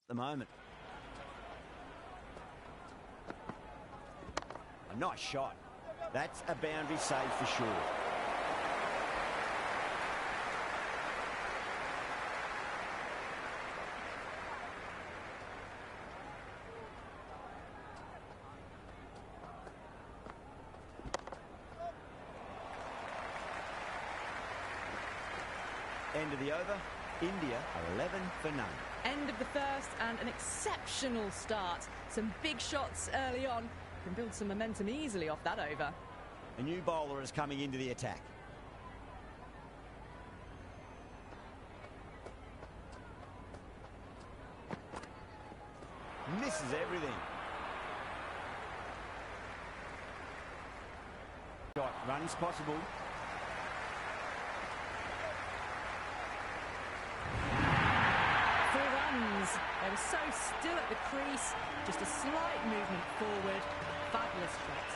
the moment. A nice shot. That's a boundary save for sure. End of the over. India are 11 for none. End of the first and an exceptional start. Some big shots early on. Can build some momentum easily off that over. A new bowler is coming into the attack. Misses everything. Shot, runs possible. They were so still at the crease, just a slight movement forward. Fabulous shot.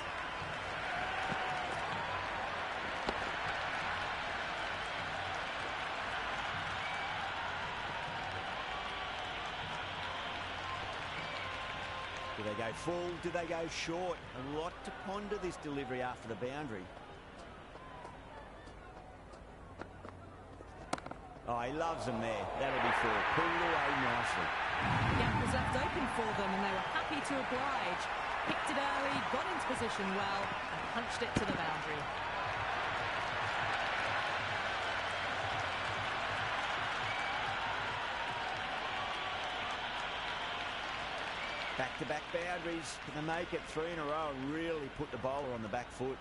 Do they go full? Do they go short? A lot to ponder this delivery after the boundary. Oh, he loves them there. That'll be four. Pulled away nicely. The gap was left open for them and they were happy to oblige. Picked it early, got into position well and punched it to the boundary. Back-to-back boundaries. Can they make it 3 in a row and really put the bowler on the back foot?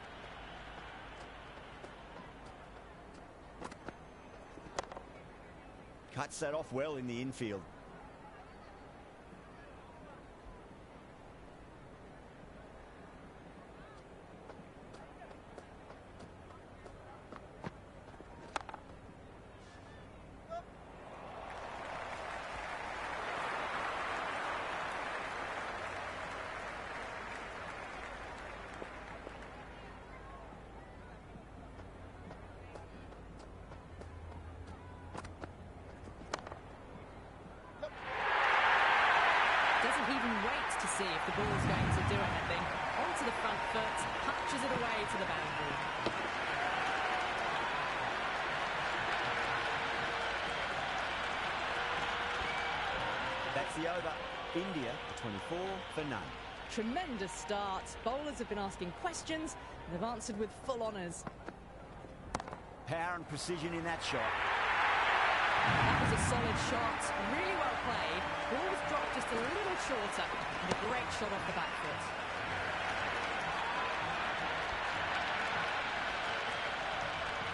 Cuts that off well in the infield. See if the ball's going to do anything. Onto the front foot, punches it away to the boundary. That's the over. India 24 for none. Tremendous start. Bowlers have been asking questions and they've answered with full honours. Power and precision in that shot. That was a solid shot, really well played. Ball was dropped just a little shorter and a great shot off the back foot.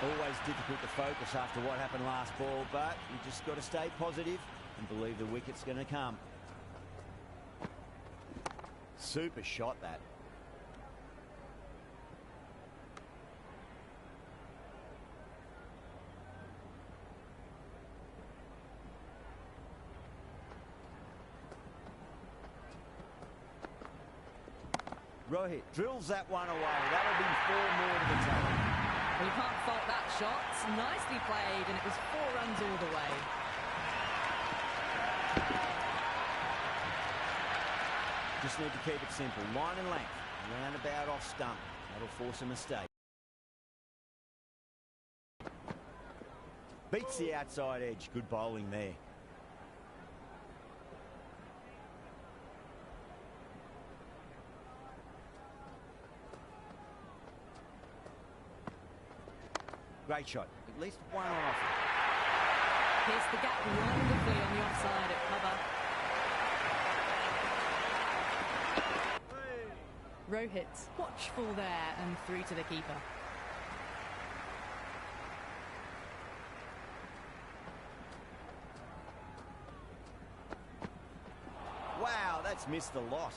Always difficult to focus after what happened last ball, but you just got to stay positive and believe the wicket's going to come. Super shot, that. Rohit drills that one away. That'll be 4 more to the total. Well, you can't fault that shot. Nicely played, and it was 4 runs all the way. Just need to keep it simple. Line and length. Roundabout off stump. That'll force a mistake. Beats the outside edge. Good bowling there. Great shot. At least one on offer. Pierced the gap wonderfully on the offside at cover. Rohit watchful there and through to the keeper. Wow, that's missed a lot.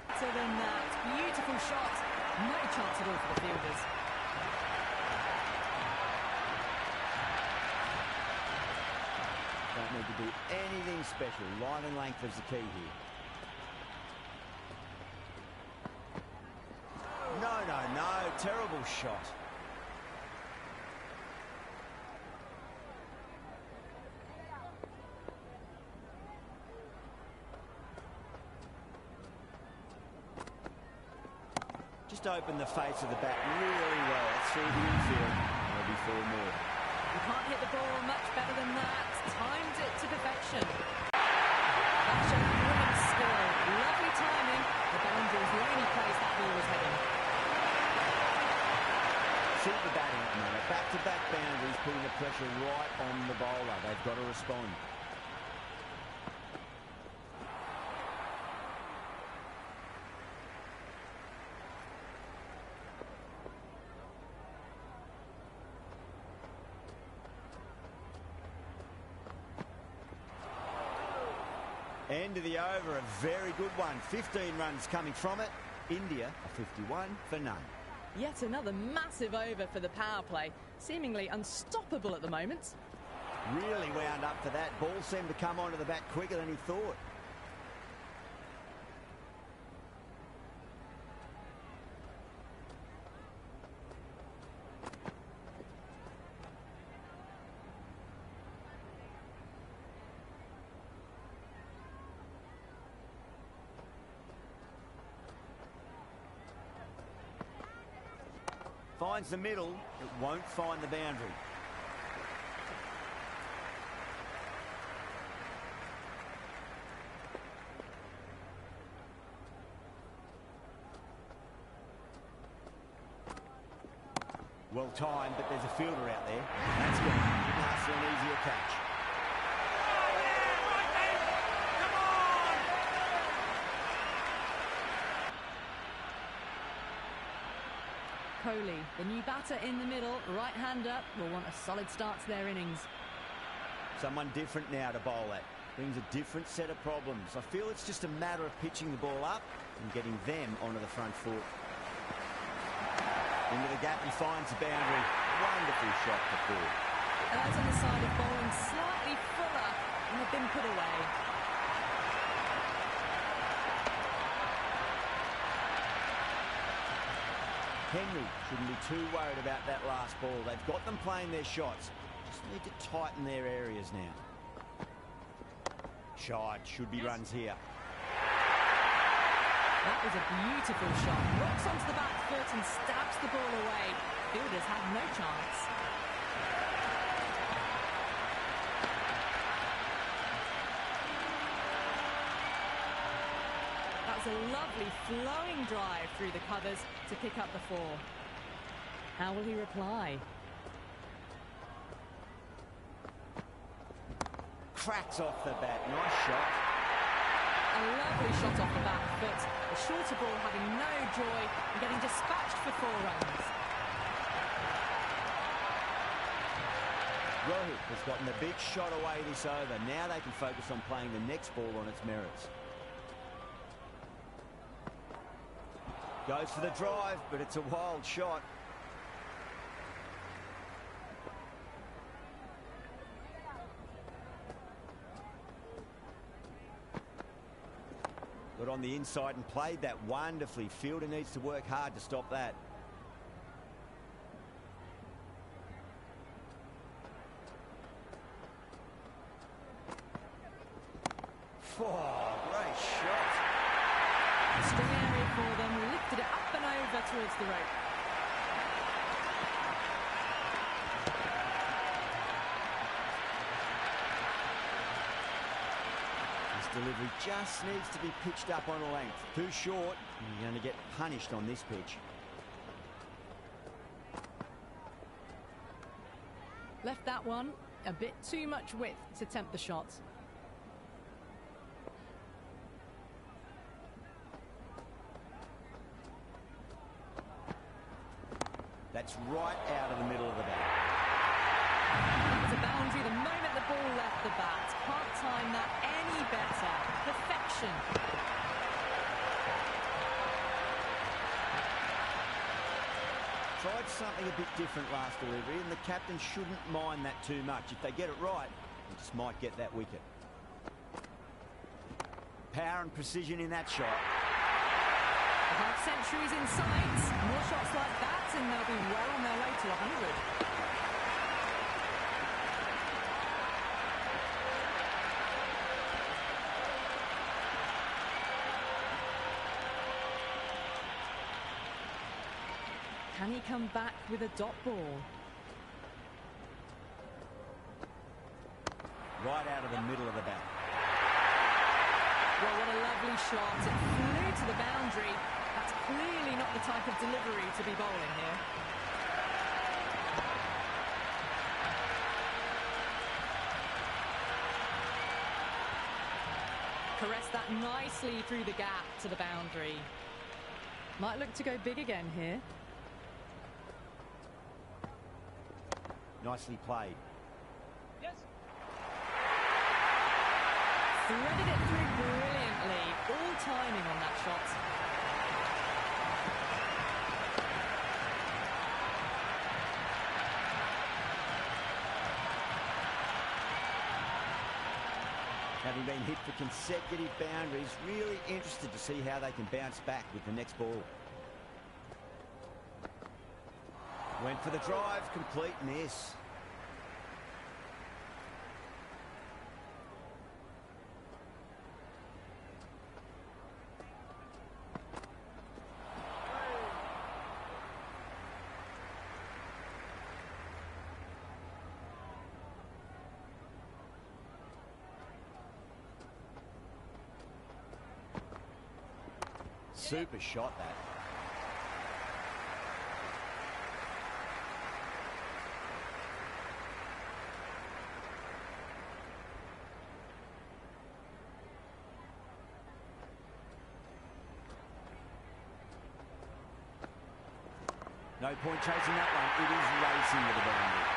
Better than that. Beautiful shot. No chance at all for the fielders. Don't need to do anything special. Line and length is the key here. No. Terrible shot. just opened the face of the bat really well. That's through the infield. There'll be 4 more. You can't hit the ball much better than that. Timed it to perfection. That showed brilliant skill. Lovely timing. The boundary was the only place that ball was heading. Super batting at the moment. Back-to-back boundaries, putting the pressure right on the bowler. They've got to respond. End of the over, a very good one. 15 runs coming from it. India, a 51 for none. Yet another massive over for the power play. Seemingly unstoppable at the moment. Really wound up for that. Ball seemed to come onto the bat quicker than he thought. Finds the middle, it won't find the boundary. Well timed, but there's a fielder out there. That's good. Didn't ask for an easier catch. Kohli, the new batter in the middle, right-hander, will want a solid start to their innings. Someone different now to bowl at. Brings a different set of problems. I feel it's just a matter of pitching the ball up and getting them onto the front foot. Into the gap, he finds the boundary. Wonderful shot to four. That's on the side of bowling slightly fuller and have been put away. Henry shouldn't be too worried about that last ball. They've got them playing their shots. Just need to tighten their areas now. Shot, should be runs here. That was a beautiful shot. Rocks onto the back foot and stabs the ball away. Fielders have no chance. That's a lovely flowing drive through the covers to pick up the 4. How will he reply? Cracks off the bat. Nice shot. A lovely shot off the back foot. The shorter ball having no joy and getting dispatched for 4 runs. Rohit has gotten the big shot away this over. Now they can focus on playing the next ball on its merits. Goes for the drive, but it's a wild shot. Got on the inside and played that wonderfully. Fielder needs to work hard to stop that. Oh, great shot. Strong area for them, lifted it up and over towards the rope. This delivery just needs to be pitched up on a length. Too short, and you're going to get punished on this pitch. Left that one a bit too much width to tempt the shot. That's right out of the middle of the bat. That was a boundary the moment the ball left the bat. Can't time that any better. Perfection. Tried something a bit different last delivery, and the captain shouldn't mind that too much. If they get it right, they just might get that wicket. Power and precision in that shot. The half century's in sight. More shots like that and they'll be well on their way to 100. Can he come back with a dot ball? Right out of the middle of the bat. Well, what a lovely shot. It flew to the boundary. That's clearly not the type of delivery to be bowling here. Caressed that nicely through the gap to the boundary. Might look to go big again here. Nicely played. Yes. Threaded it through brilliantly. All timing on that shot. Having been hit for consecutive boundaries, really interested to see how they can bounce back with the next ball. Went for the drive, complete miss. Super shot, that. No point chasing that one. It is racing to the boundary.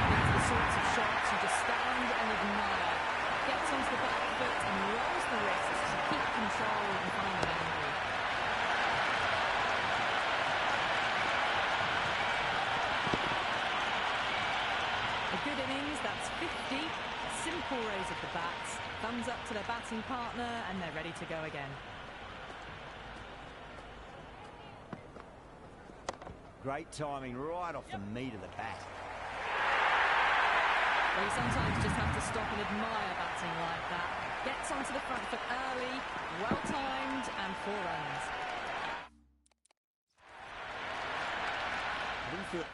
These are the sorts of shots you just stand and admire. Gets onto the back foot and rolls the wrists to keep control and find the boundary. A good innings, that's 50. A simple raise of the bats. Thumbs up to their batting partner and they're ready to go again. Great timing right off the meat of the bat. Well, you sometimes just have to stop and admire batting like that. Gets onto the front foot early, well timed and 4 runs. I didn't feel...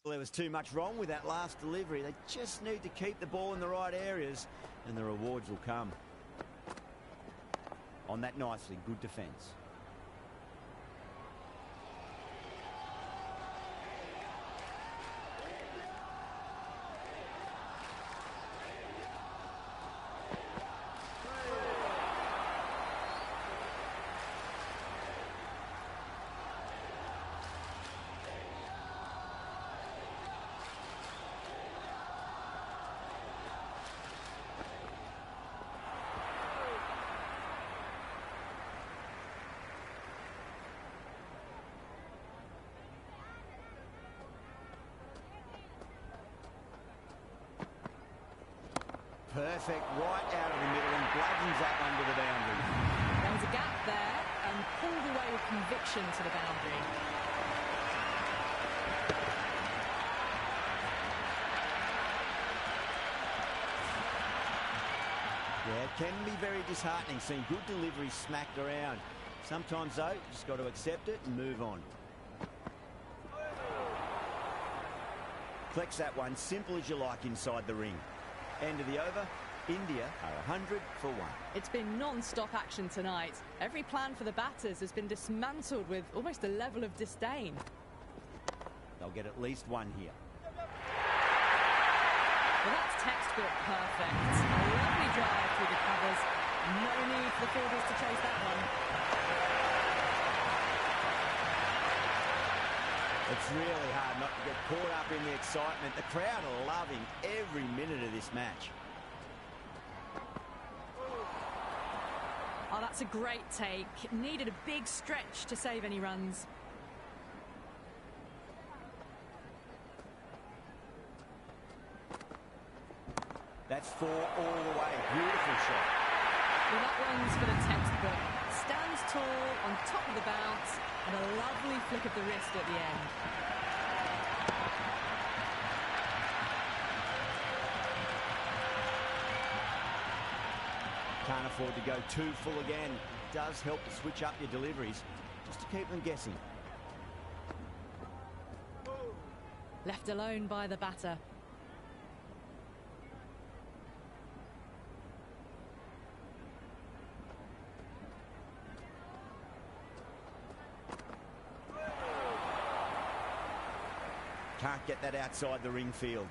There was too much wrong with that last delivery. They just need to keep the ball in the right areas and the rewards will come. On that nicely, good defence. Perfect, right out of the middle and bludgeons that one to the boundary. There was a gap there and pulled away with conviction to the boundary. Yeah, it can be very disheartening seeing good delivery smacked around. Sometimes though, you just got to accept it and move on. Collects that one, simple as you like inside the ring. End of the over, India are 100 for 1. It's been non-stop action tonight. Every plan for the batters has been dismantled with almost a level of disdain. They'll get at least one here. Well, that's textbook perfect. A lovely drive through the covers. No need for the fielders to chase that one. It's really hard not to get caught up in the excitement. The crowd are loving every minute of this match. Oh, that's a great take. Needed a big stretch to save any runs. That's 4 all the way. Beautiful shot. Well, that one's for the textbook. Stands tall on top of the bounce and a lovely flick of the wrist at the end. Can't afford to go too full again. It does help to switch up your deliveries just to keep them guessing. Left alone by the batter. Can't get that outside the ring field.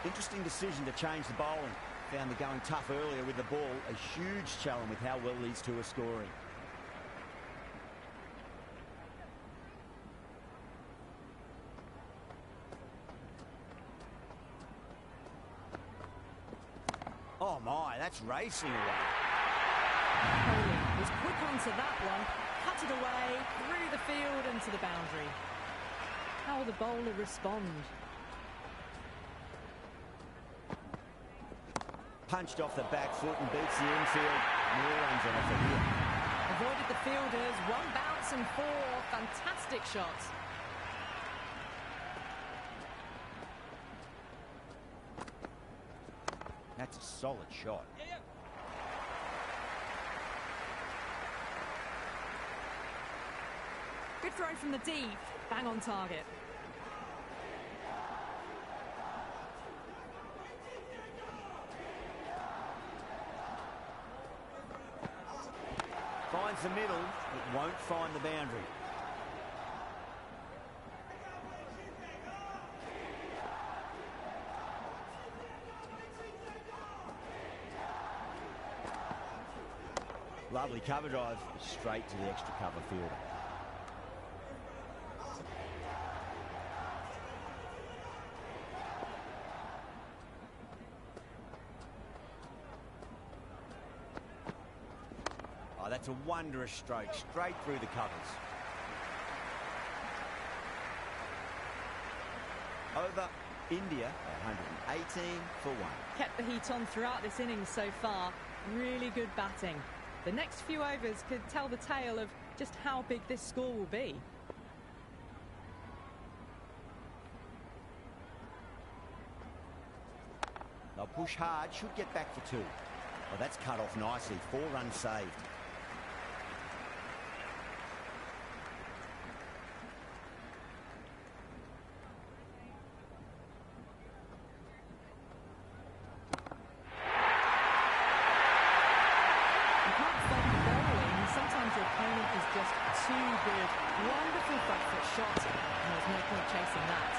Interesting decision to change the bowling. Found the going tough earlier with the ball. A huge challenge with how well these two are scoring. Oh my, that's racing away. Kohli was quick onto that one, cut it away, through the field and to the boundary. How will the bowler respond? Punched off the back foot and beats the infield. More runs on offer here. Avoided the fielders, one bounce and four. Fantastic shots. That's a solid shot. Good throw from the deep, bang on target. Finds the middle, but won't find the boundary. Lovely cover drive, straight to the extra cover fielder. Oh, that's a wondrous stroke, straight through the covers. Over India, 118 for 1. Kept the heat on throughout this innings so far. Really good batting. The next few overs could tell the tale of just how big this score will be. They'll push hard, should get back for 2. Oh, that's cut off nicely, 4 runs saved. Wonderful front foot shot, and there's no point chasing that.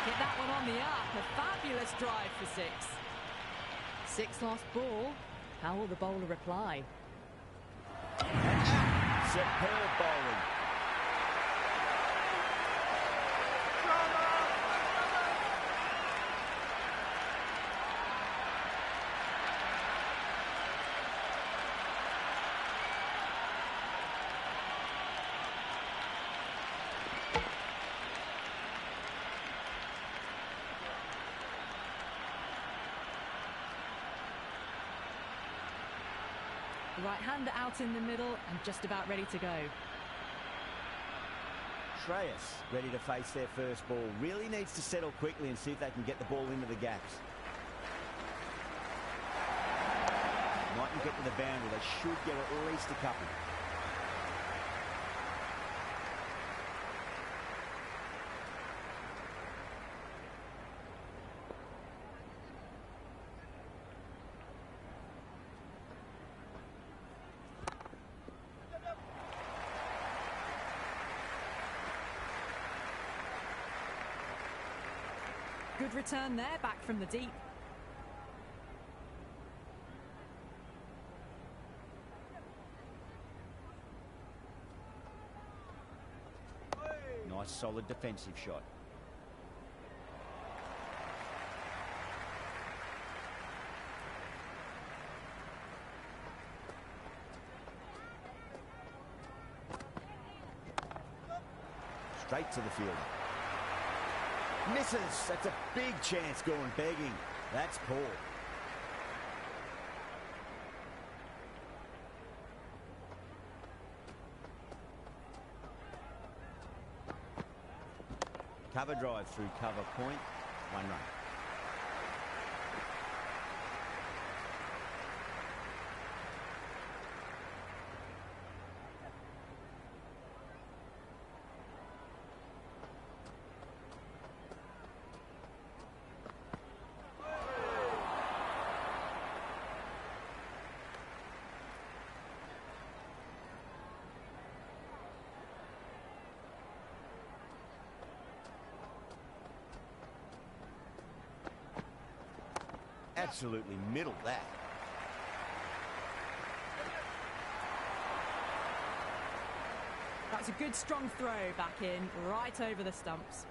Hit that one on the up, a fabulous drive for 6. 6 lost ball, how will the bowler reply? Superb bowling. Right-hander out in the middle and just about ready to go. Shreyas ready to face their first ball. Really needs to settle quickly and see if they can get the ball into the gaps. Mightn't get to the boundary. They should get at least a couple. Good return there, back from the deep. Nice solid defensive shot. straight to the fielder. Misses. That's a big chance going begging. That's poor. Cover drive through cover point. 1 run. Absolutely middled that. That's a good strong throw back in, right over the stumps.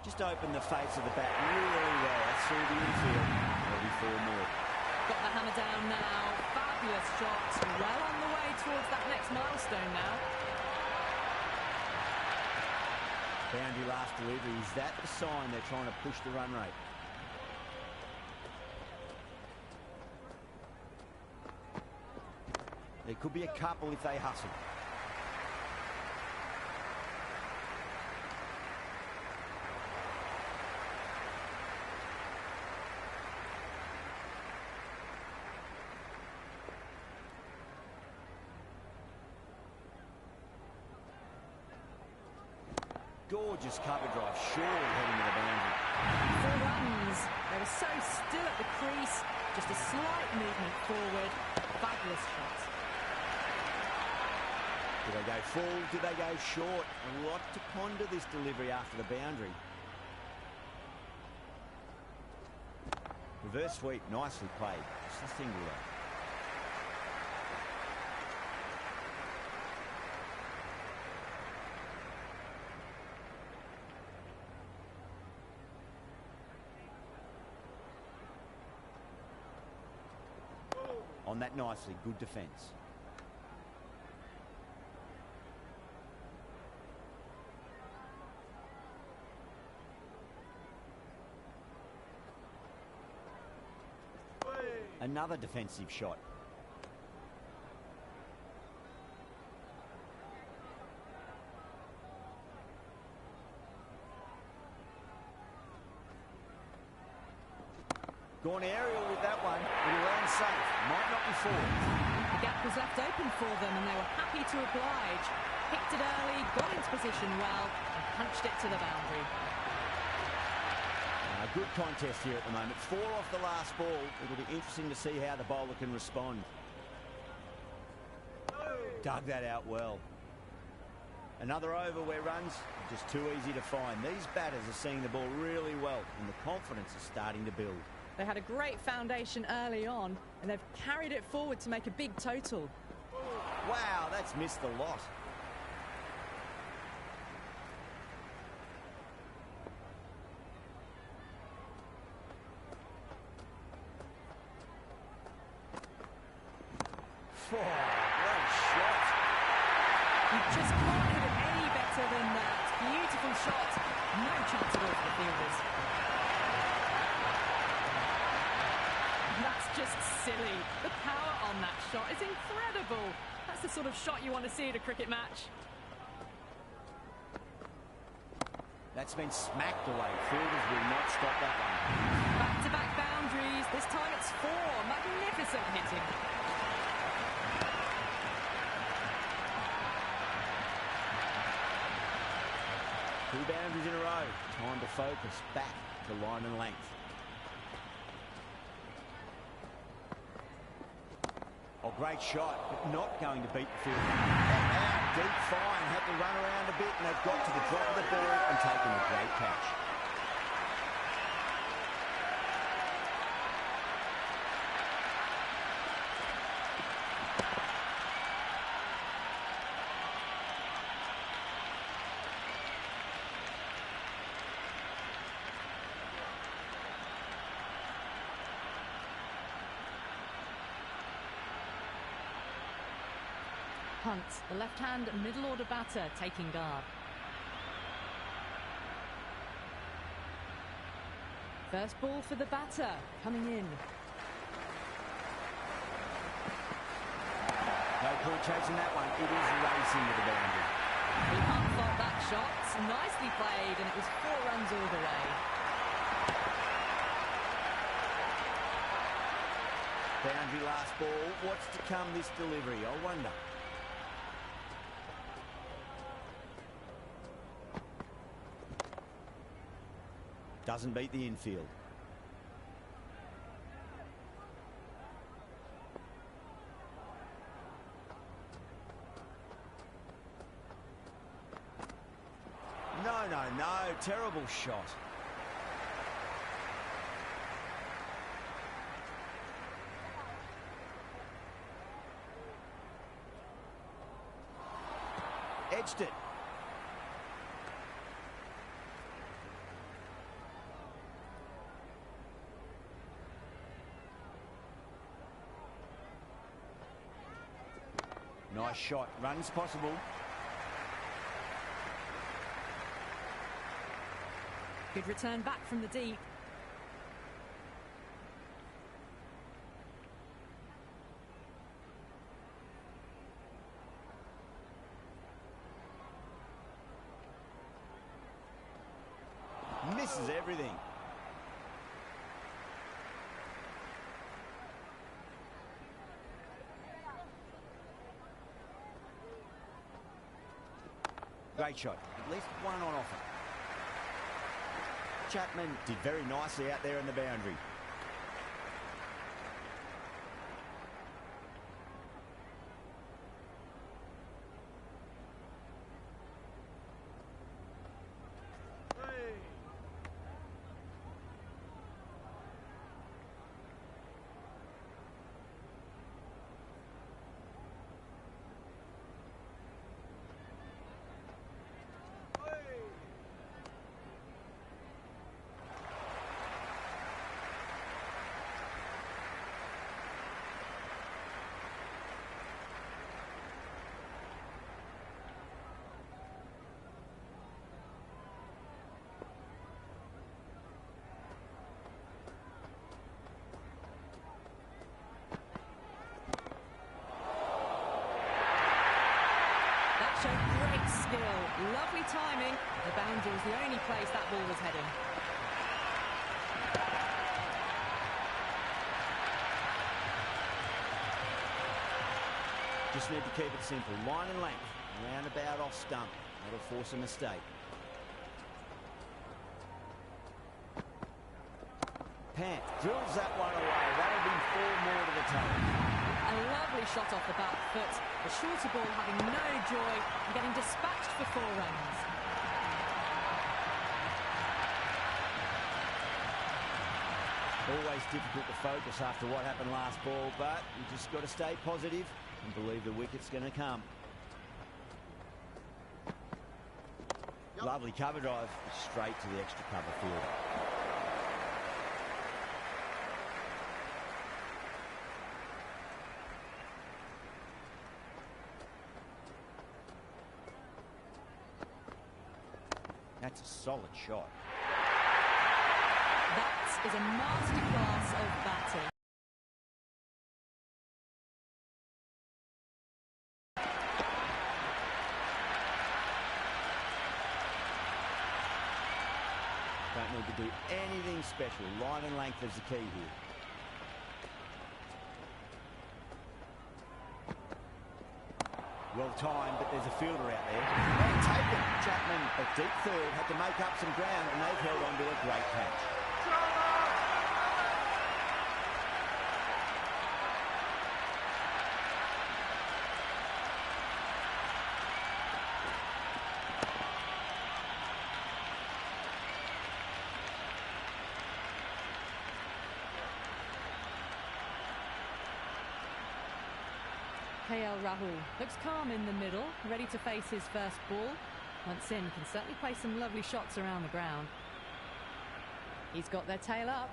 Just opened the face of the bat really well. That's through the infield. There'll be 4 more. Got the hammer down now. Fabulous shot. Well on the way towards that next milestone now. Boundary last delivery. Is that the sign they're trying to push the run rate? There could be a couple if they hustle. Gorgeous cover drive, surely heading to the boundary. 4 runs. They were so still at the crease. Just a slight movement forward. Fabulous shot. Did they go full? Did they go short? A lot to ponder this delivery after the boundary. Reverse sweep, nicely played. Just a single though. On that nicely, good defence. Another defensive shot. Gone aerial with that one. It'll land safe. Might not be forward. The gap was left open for them and they were happy to oblige. Picked it early, got into position well and punched it to the boundary. A good contest here at the moment. 4 off the last ball. It'll be interesting to see how the bowler can respond. Dug that out well. Another over where runs are just too easy to find. These batters are seeing the ball really well and the confidence is starting to build. They had a great foundation early on and they've carried it forward to make a big total. Wow, that's missed a lot. Oh, what a shot. You just can't hit it any better than that. Beautiful shot. No chance at all for the fielders. That's just silly. The power on that shot is incredible. That's the sort of shot you want to see at a cricket match. That's been smacked away. Fielders will not stop that one. Back-to-back boundaries. This time it's 4. Magnificent hitting. Two boundaries in a row. Time to focus back to line and length. Oh, great shot, but not going to beat the field. Out deep fine, had to run around a bit, and they've got to the drop of the ball and taken a great catch. Hunt, the left-hand middle-order batter, taking guard. First ball for the batter, coming in. No point chasing that one. It is racing to the boundary. He can't fault that shot. Nicely played, and it was 4 runs all the way. Boundary last ball. What's to come this delivery? I wonder. Doesn't beat the infield. No. Terrible shot. Edged it. Nice shot. Runs possible. Good return back from the deep. Misses everything. Great shot. At least one on offer. Chapman did very nicely out there in the boundary. Showed great skill, lovely timing. The boundary was the only place that ball was heading. Just need to keep it simple. Line and length. Roundabout off stump. That'll force a mistake. Pant drills that one away. That'll be 4 more to the total. A lovely shot off the back foot. The shorter ball having no joy and getting dispatched for 4 runs. Always difficult to focus after what happened last ball, but you just got to stay positive and believe the wicket's going to come. Lovely cover drive straight to the extra cover field. That's a solid shot. That is a masterclass of batting. Don't need to do anything special. Line and length is the key here. Well timed, but there's a fielder out there. Well taken. Chapman at deep third had to make up some ground, and they've held on to a great catch. Rahul looks calm in the middle, ready to face his first ball. Once in, can certainly play some lovely shots around the ground. He's got their tail up.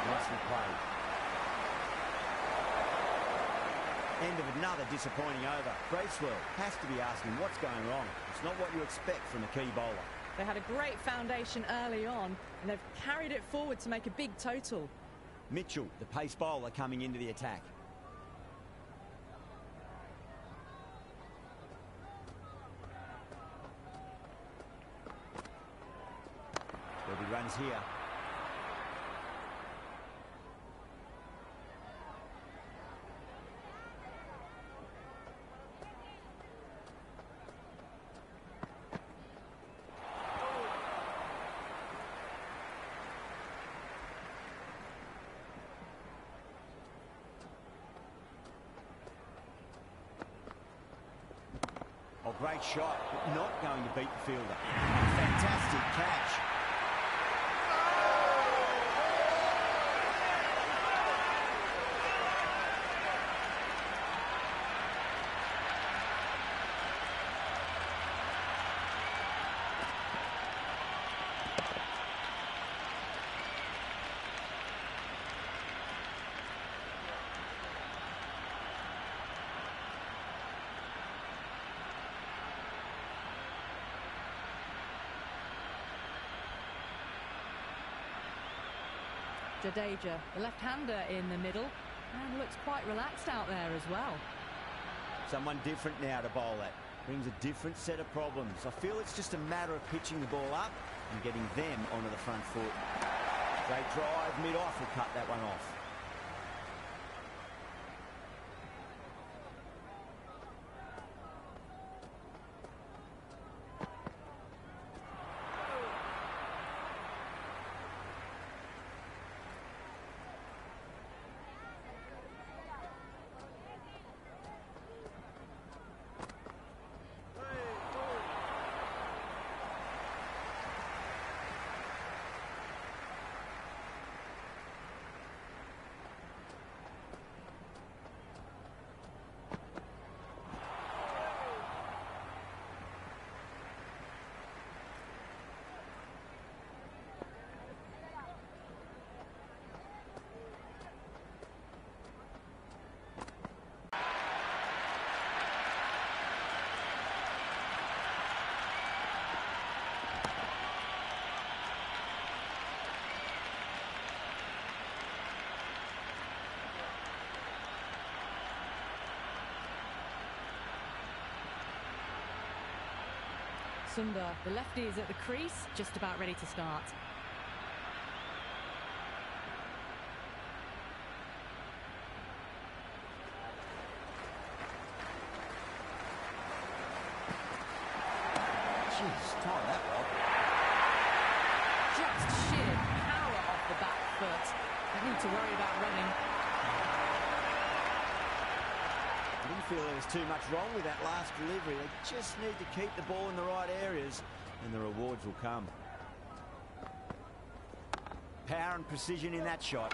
Nicely played. End of another disappointing over. Bracewell has to be asking what's going wrong. It's not what you expect from a key bowler. They had a great foundation early on, and they've carried it forward to make a big total. Mitchell, the pace bowler, coming into the attack. There'll be runs here. Oh, great shot, but not going to beat the fielder. Fantastic catch. Jadeja, the left-hander in the middle, and looks quite relaxed out there as well. Someone different now to bowl at. Brings a different set of problems. I feel it's just a matter of pitching the ball up and getting them onto the front foot. Great drive, mid-off will cut that one off. Sundar, the lefty, is at the crease, just about ready to start. Jeez, time that well. Just sheer power off the back foot. Don't need to worry about running. I didn't feel there was too much wrong with that last delivery. They just need to keep the ball in the right areas and the rewards will come. Power and precision in that shot.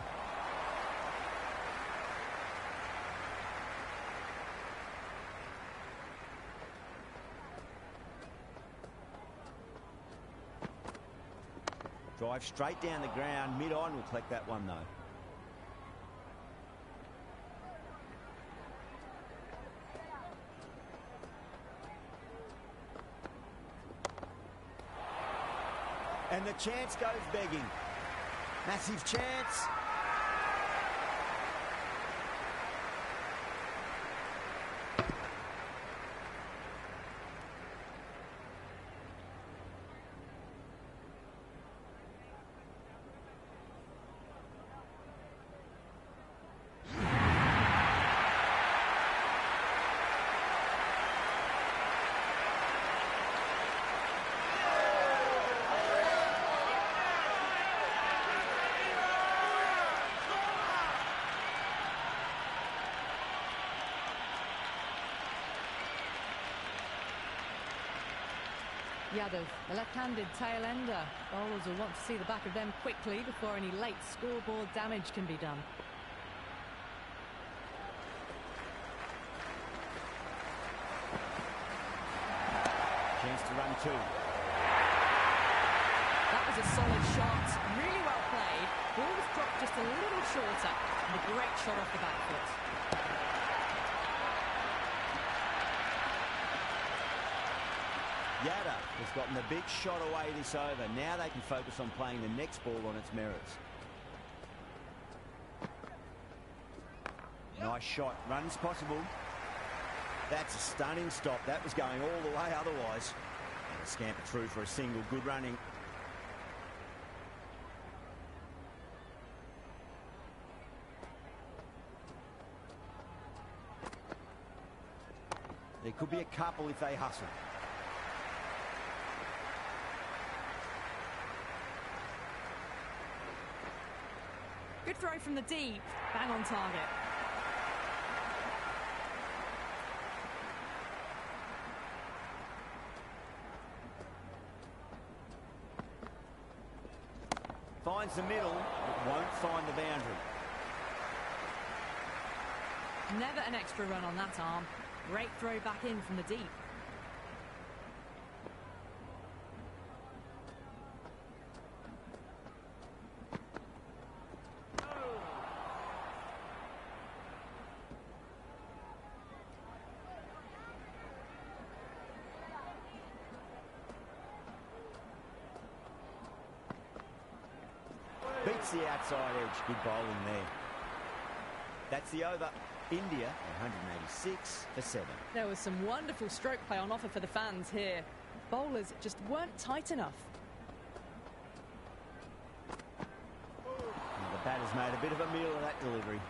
Drive straight down the ground, mid-on will collect that one though. And the chance goes begging. Massive chance. Yadav, the left-handed tail-ender. Bowlers will want to see the back of them quickly before any late scoreboard damage can be done. Chance to run two. That was a solid shot, really well played. Ball was dropped just a little shorter, and a great shot off the back foot. Yada has gotten the big shot away this over. Now they can focus on playing the next ball on its merits. Nice shot. Runs possible. That's a stunning stop. That was going all the way otherwise. And a scamper through for a single. Good running. There could be a couple if they hustle. Good throw from the deep. Bang on target. Finds the middle, but won't find the boundary. Never an extra run on that arm. Great throw back in from the deep. Beats the outside edge. Good bowling there. That's the over. India 186 for 7. There was some wonderful stroke play on offer for the fans here. Bowlers just weren't tight enough. And the batter's made a bit of a meal of that delivery.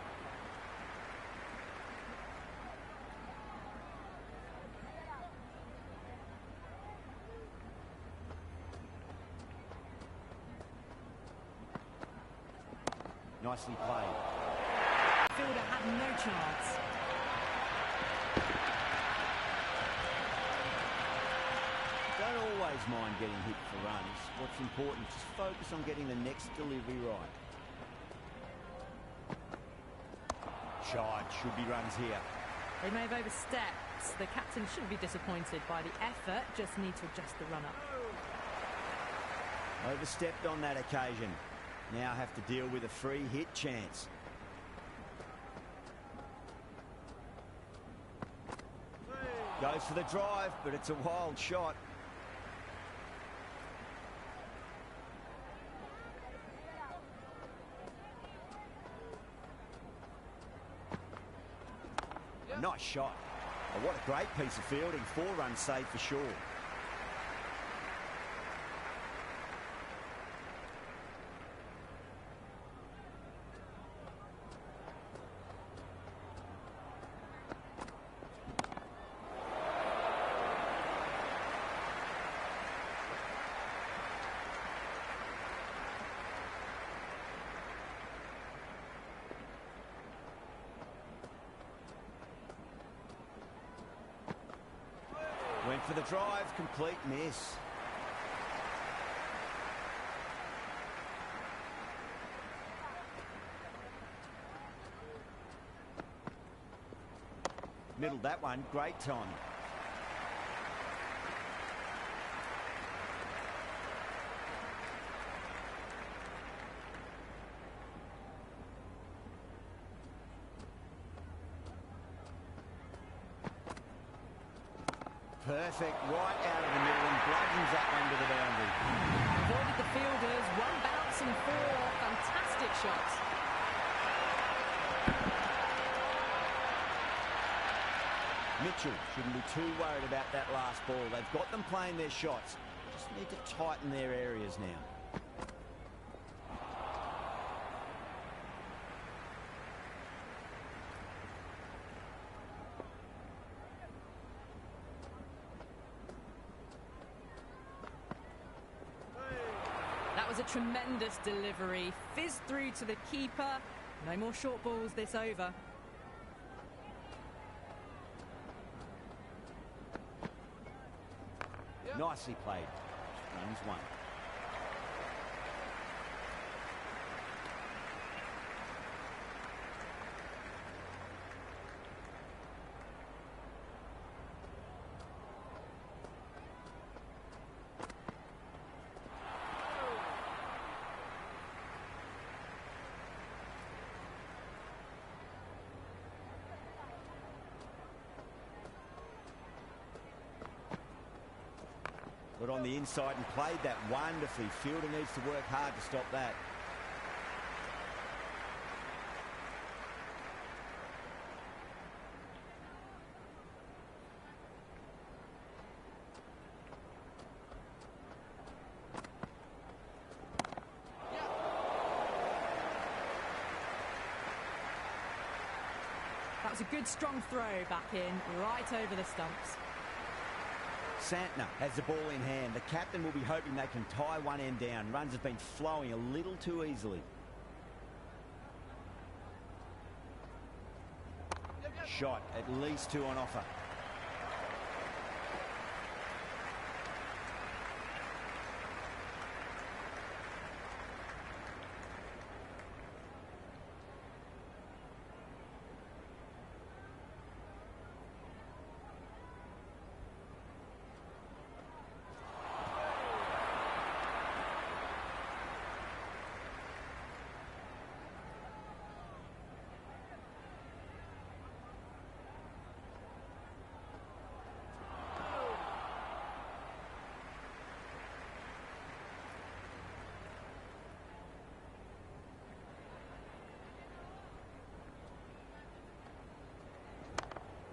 Nicely played. Fielder had no chance. Don't always mind getting hit for runs. What's important, just focus on getting the next delivery right. Shot, should be runs here. They may have overstepped. The captain shouldn't be disappointed by the effort, just need to adjust the run-up. Overstepped on that occasion. Now have to deal with a free hit chance. Goes for the drive, but it's a wild shot. Nice shot. Oh, what a great piece of fielding. 4 runs saved for sure. Went for the drive, complete miss. Middled that one, great timing. Perfect, right out of the middle and bludgeons that one to the boundary. Avoided the fielders, 1 bounce and 4 fantastic shots. Mitchell shouldn't be too worried about that last ball. They've got them playing their shots. Just need to tighten their areas now. That was a tremendous delivery. Fizzed through to the keeper. No more short balls this over. Nicely played. Runs 1. Got on the inside and played that wonderfully. Fielder needs to work hard to stop that. That was a good strong throw back in, right over the stumps. Santner has the ball in hand. The captain will be hoping they can tie one end down. Runs have been flowing a little too easily. Shot, at least 2 on offer.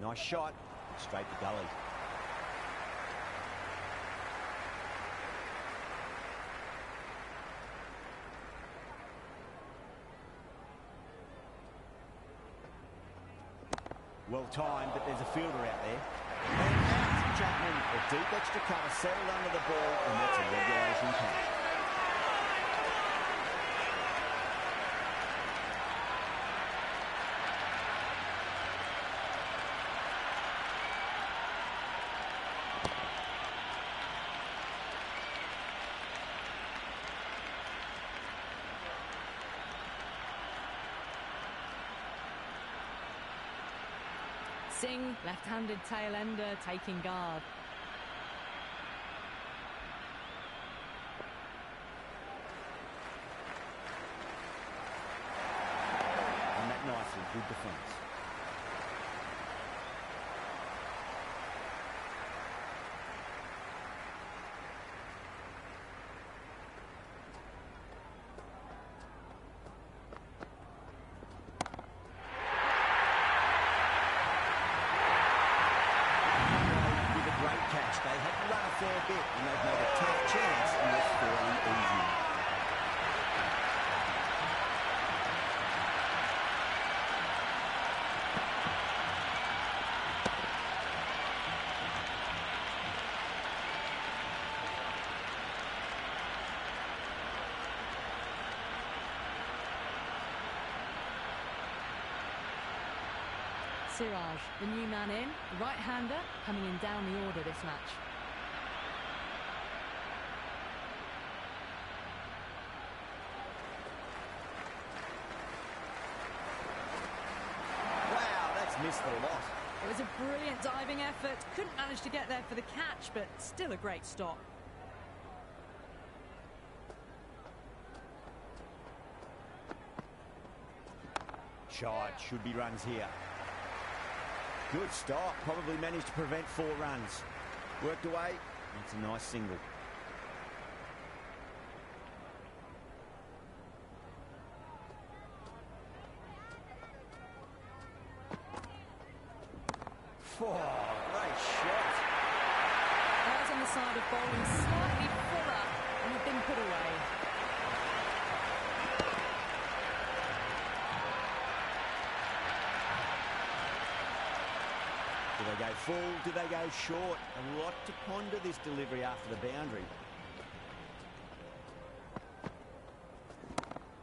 Nice shot, straight to gully. Well timed, but there's a fielder out there. And out, Chapman, a deep extra cover settled under the ball, and that's a regulation catch. Singh, left-handed tail ender, taking guard. And that nicely, good defence. They had to run a fair bit, and they've made a tough chance, and it's fairly easy. Siraj, the new man in, the right-hander, coming in down the order this match. Wow, that's missed the lot. It was a brilliant diving effort. Couldn't manage to get there for the catch, but still a great stop. Shot, should be runs here. Good stop, probably managed to prevent 4 runs. Worked away, that's a nice single. Oh, great shot. That was on the side of bowling slightly fuller and had been put away. Do they go full? Do they go short? A lot to ponder this delivery after the boundary.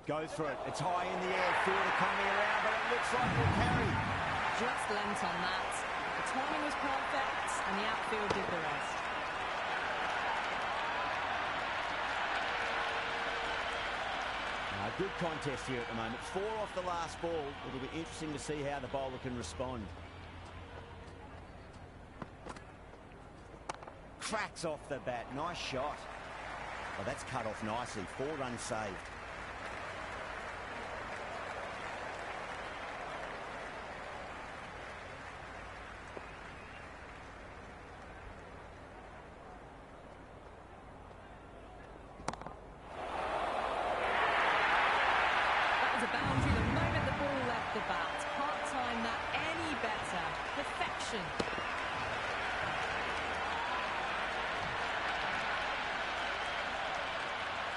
Goes for it. It's high in the air. Fielder coming around, but it looks like we'll carry. Just lent on that. The timing was perfect, and the outfield did the rest. Good contest here at the moment. 4 off the last ball. It'll be interesting to see how the bowler can respond. Cracks off the bat. Nice shot. Oh, that's cut off nicely. 4 runs saved.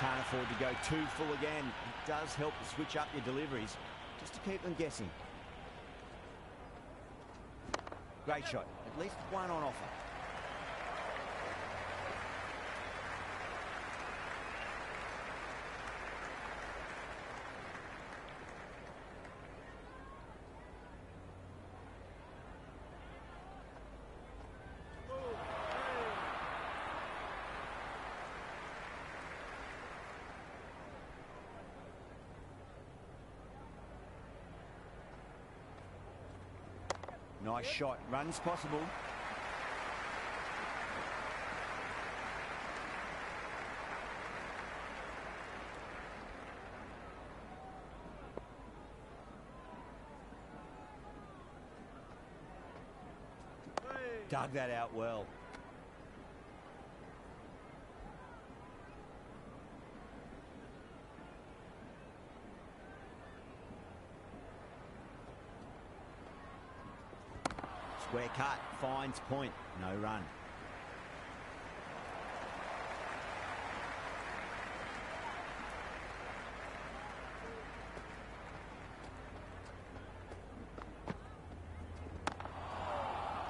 Can't afford to go too full again. It does help to switch up your deliveries just to keep them guessing. Great shot. At least one on offer. Nice shot. Runs possible. Dug that out well. Square cut, finds point, no run.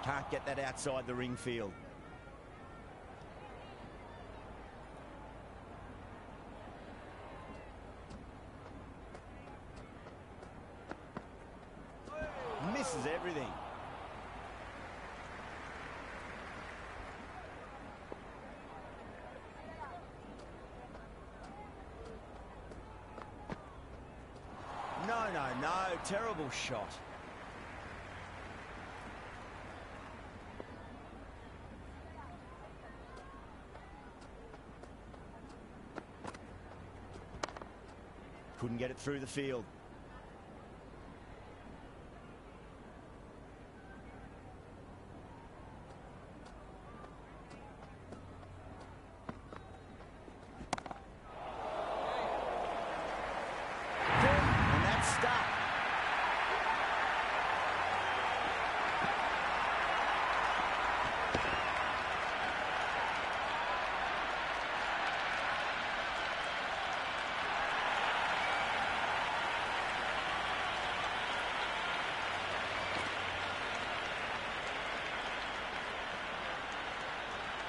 Can't get that outside the ring field. Misses everything. No, terrible shot. Couldn't get it through the field.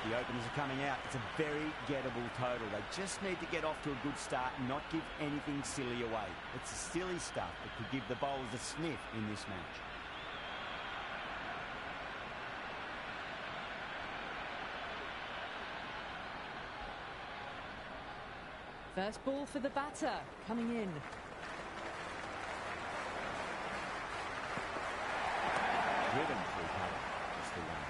The openers are coming out. It's a very gettable total. They just need to get off to a good start and not give anything silly away. It's silly stuff that could give the bowlers a sniff in this match. First ball for the batter, coming in. Driven through cover. It's the one.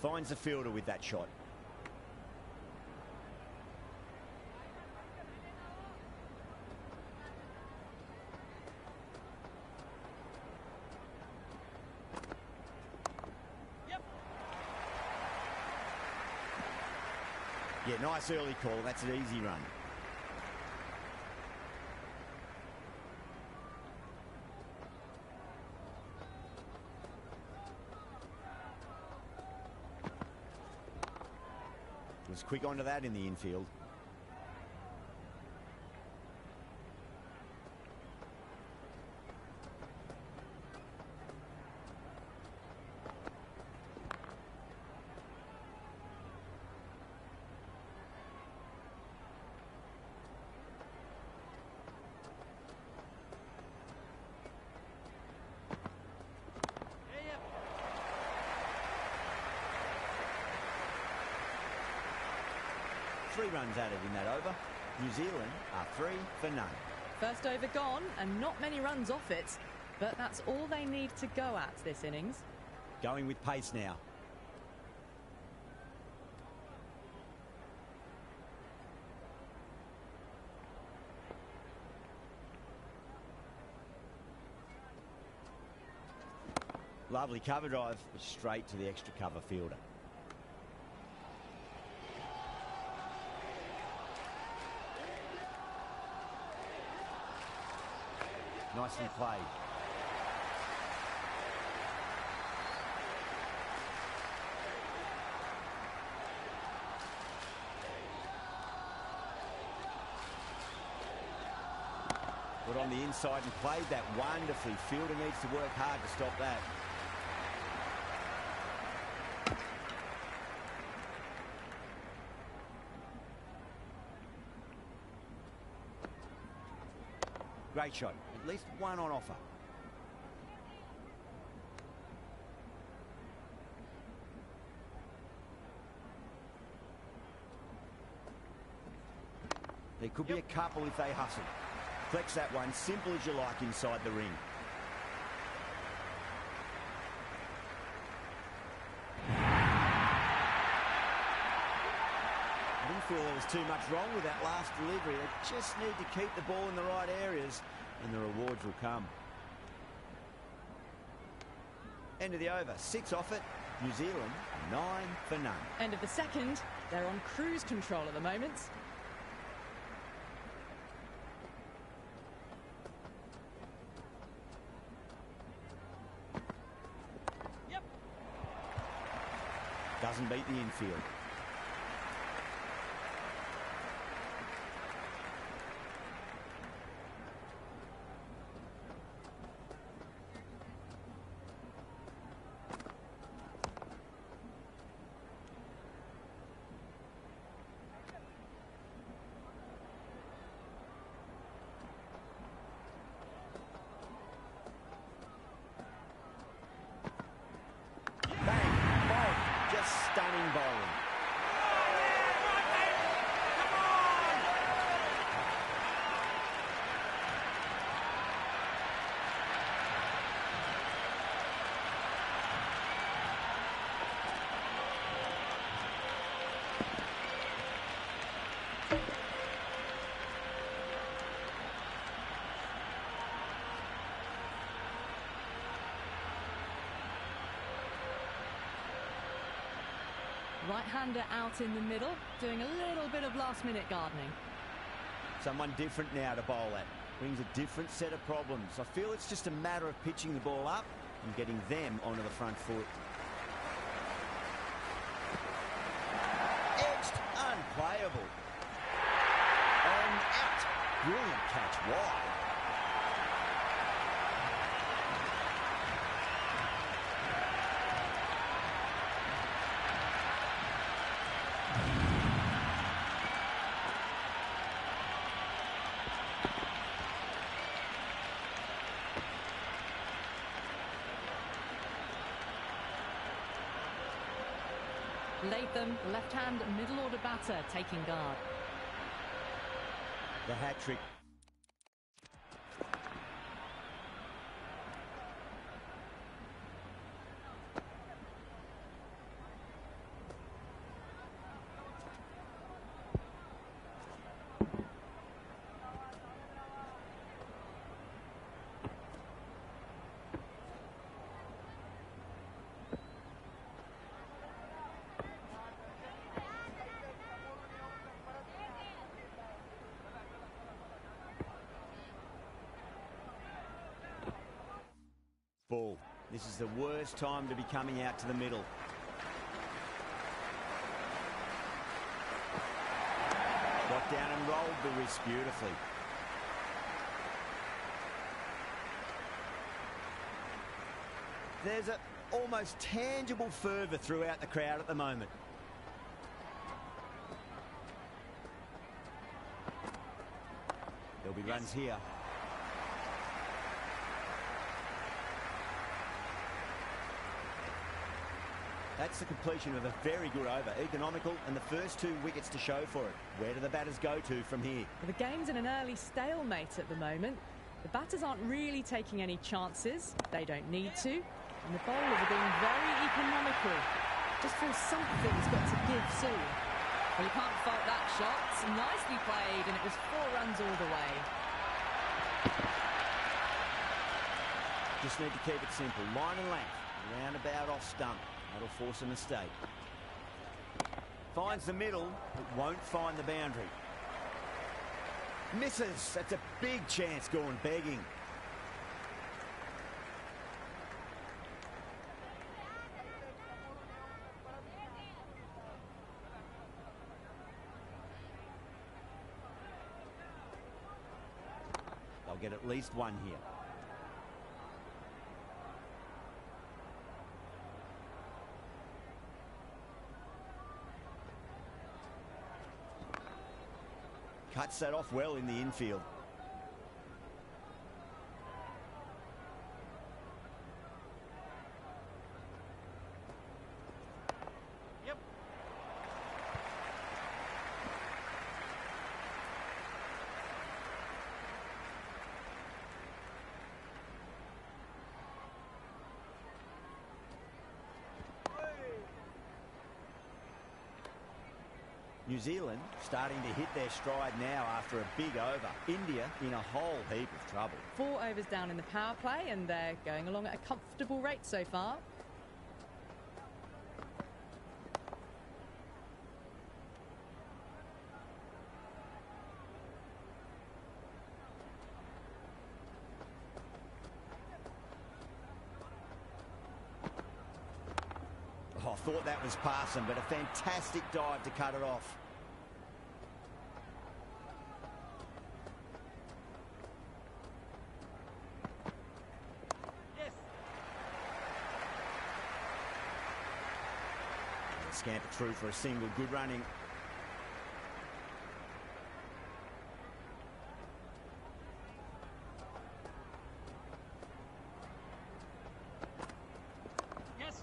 Finds the fielder with that shot. Yeah, nice early call. That's an easy run. Was quick onto that in the infield. Three runs added in that over. New Zealand are 3 for none. First over gone and not many runs off it, but that's all they need to go at this innings. Going with pace now. Lovely cover drive, straight to the extra cover fielder. Nicely played. Put on the inside and played that wonderfully. Fielder needs to work hard to stop that. Great shot. At least one on offer. There could be a couple if they hustle. Flex that one, simple as you like inside the ring. I didn't feel there was too much wrong with that last delivery. They just need to keep the ball in the right areas and the rewards will come. End of the over. 6 off it. New Zealand 9 for none. End of the second. They're on cruise control at the moment. Doesn't beat the infield. Stunning bowling. Right-hander out in the middle, doing a little bit of last-minute gardening. Someone different now to bowl at. Brings a different set of problems. I feel it's just a matter of pitching the ball up and getting them onto the front foot. Edged, unplayable. And out. Brilliant catch wide. Latham, left-hand middle-order batter, taking guard. The hat-trick. Ball. This is the worst time to be coming out to the middle. Got down and rolled the wrist beautifully. There's an almost tangible fervour throughout the crowd at the moment. There'll be runs here. That's the completion of a very good over. Economical and the first 2 wickets to show for it. Where do the batters go to from here? Well, the game's in an early stalemate at the moment. The batters aren't really taking any chances. They don't need to. And the bowlers are being very economical. Just feels something's got to give soon. Well, you can't fault that shot. Nicely played, and it was 4 runs all the way. Just need to keep it simple. Line and length. Roundabout off stump. That'll force a mistake. Finds the middle, but won't find the boundary. Misses. That's a big chance going begging. get at least one here. Cuts that off well in the infield. Yep. New Zealand starting to hit their stride now after a big over. India in a whole heap of trouble. 4 overs down in the power play, and they're going along at a comfortable rate so far. Oh, I thought that was passing, but a fantastic dive to cut it off. Yes. Scamper through for a single. Good running. Yes.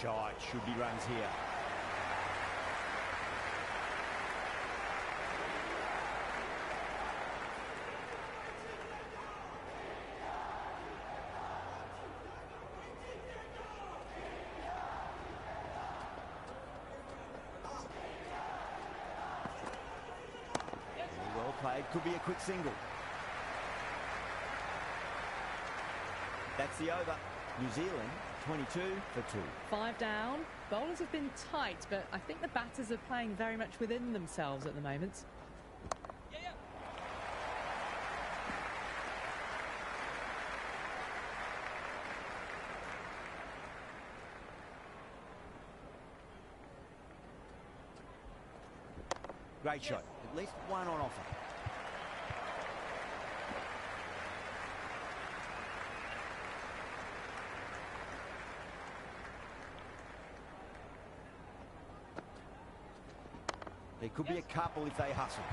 Shot. Should be runs here. Well played. Could be a quick single. That's the over. New Zealand 22 for 2. 5 down. Bowlers have been tight, but I think the batters are playing very much within themselves at the moment. Yeah, yeah. Great shot. At least one on offer. There could be a couple if they hustle.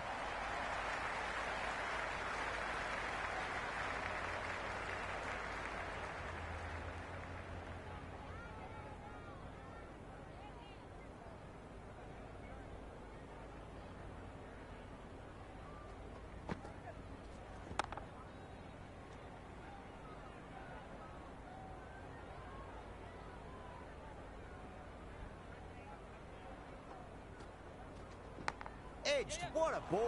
Edged. What a ball.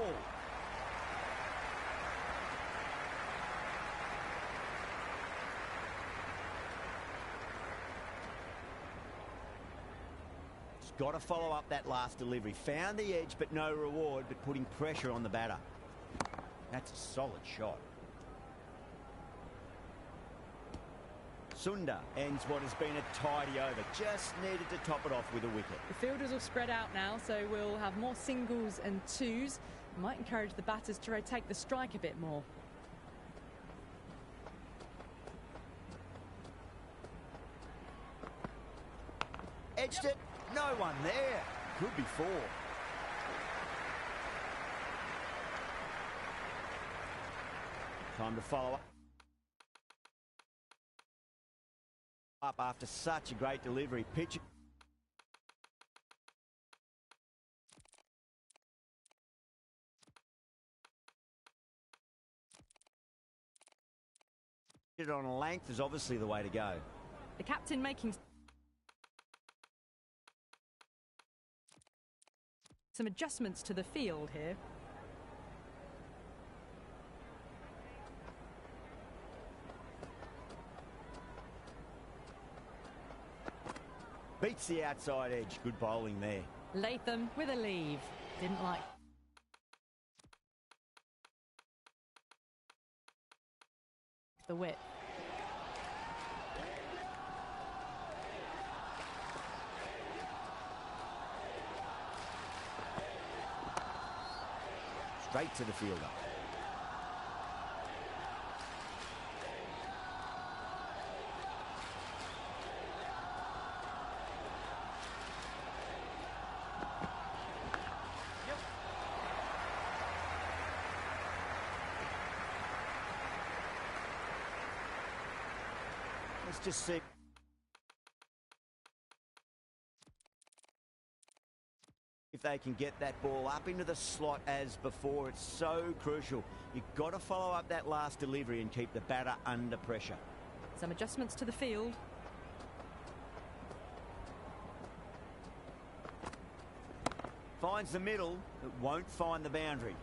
Just got to follow up that last delivery. Found the edge, but no reward, but putting pressure on the batter. That's a solid shot. Sundar ends what has been a tidy over. Just needed to top it off with a wicket. The fielders will spread out now, so we'll have more singles and twos. Might encourage the batters to rotate the strike a bit more. Edged it. No one there. Could be 4. Time to follow up after such a great delivery. Pitch it on a length is obviously the way to go. The captain making some adjustments to the field here. Beats the outside edge. Good bowling there. Latham with a leave. Didn't like the width. Straight to the fielder. Let's just see if they can get that ball up into the slot as before. It's so crucial. You've got to follow up that last delivery and keep the batter under pressure. Some adjustments to the field. Finds the middle, but won't find the boundary.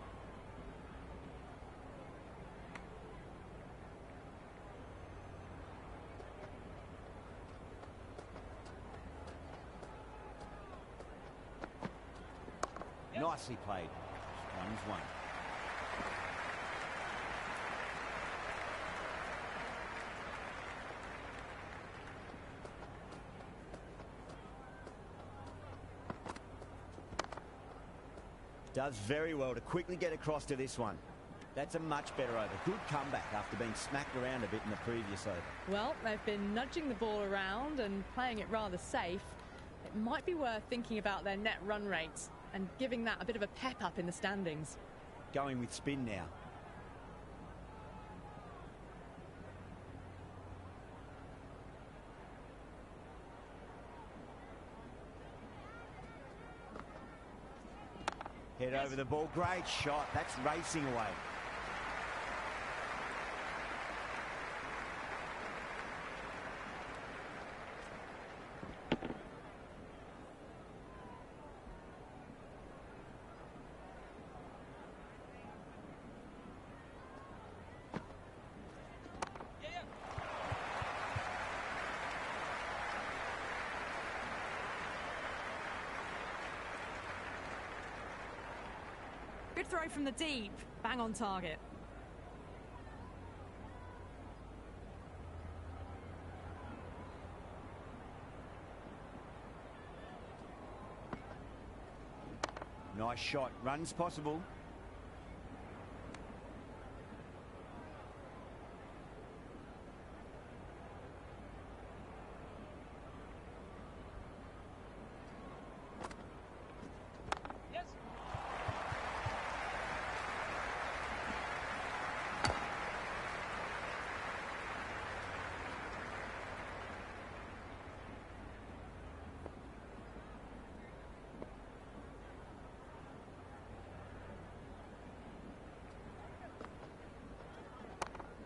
Nicely played. Runs one. Does very well to quickly get across to this one. That's a much better over. Good comeback after being smacked around a bit in the previous over. Well, they've been nudging the ball around and playing it rather safe. It might be worth thinking about their net run rates and giving that a bit of a pep up in the standings. Going with spin now. Head over the ball. Great shot. That's racing away. Good throw from the deep. Bang on target. Nice shot. Runs possible.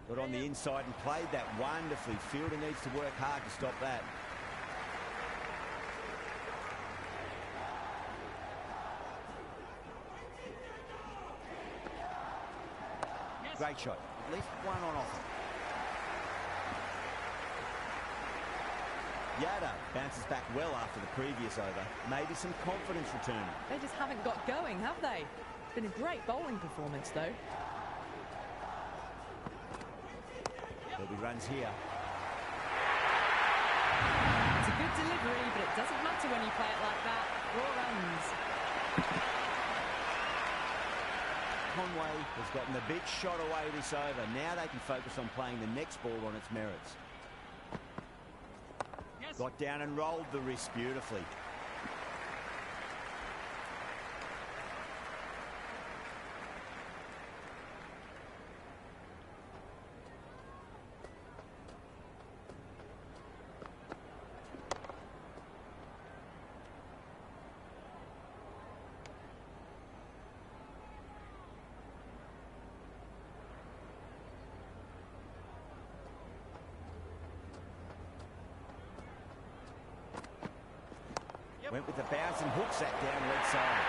Got on the inside and played that wonderfully. Fielder needs to work hard to stop that. Yes. Great shot. At least one on offer. Yada bounces back well after the previous over. Maybe some confidence returning. They just haven't got going, have they? It's been a great bowling performance, though. There'll be runs here. It's a good delivery, but it doesn't matter when you play it like that. Raw runs. Conway has gotten the big shot away this over. Now they can focus on playing the next ball on its merits. Yes. Got down and rolled the wrist beautifully. Went with the bounce and hooks that down leg side.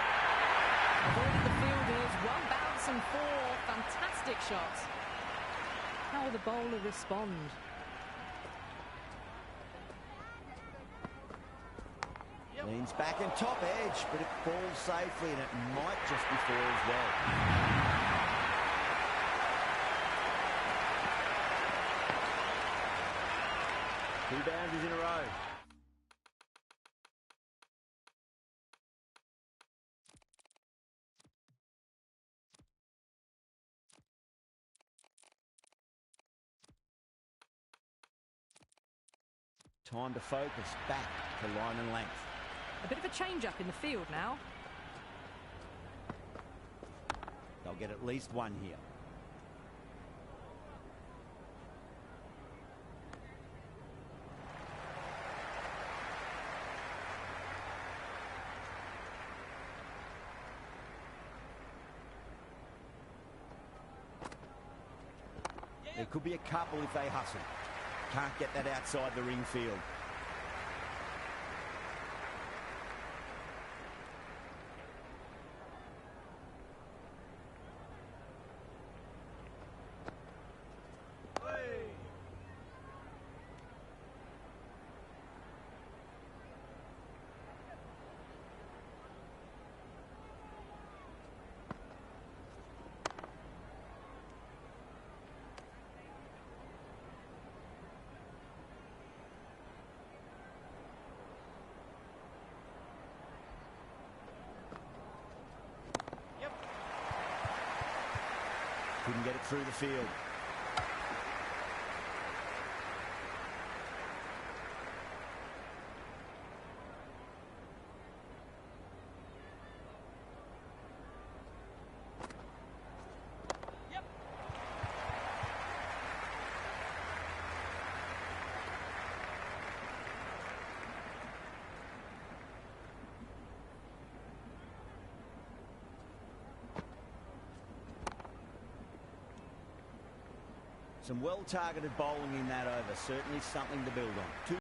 Avoided the fielders, one bounce and four. Fantastic shots. How will the bowler respond? Leans back and top edge, but it falls safely and it might just be four as well. 2 boundaries in a row. Time to focus back to line and length. A bit of a change-up in the field now. They'll get at least one here. There could be a couple if they hustle. Can't get that outside the ring field. Couldn't get it through the field. Yep. Some well-targeted bowling in that over. Certainly something to build on.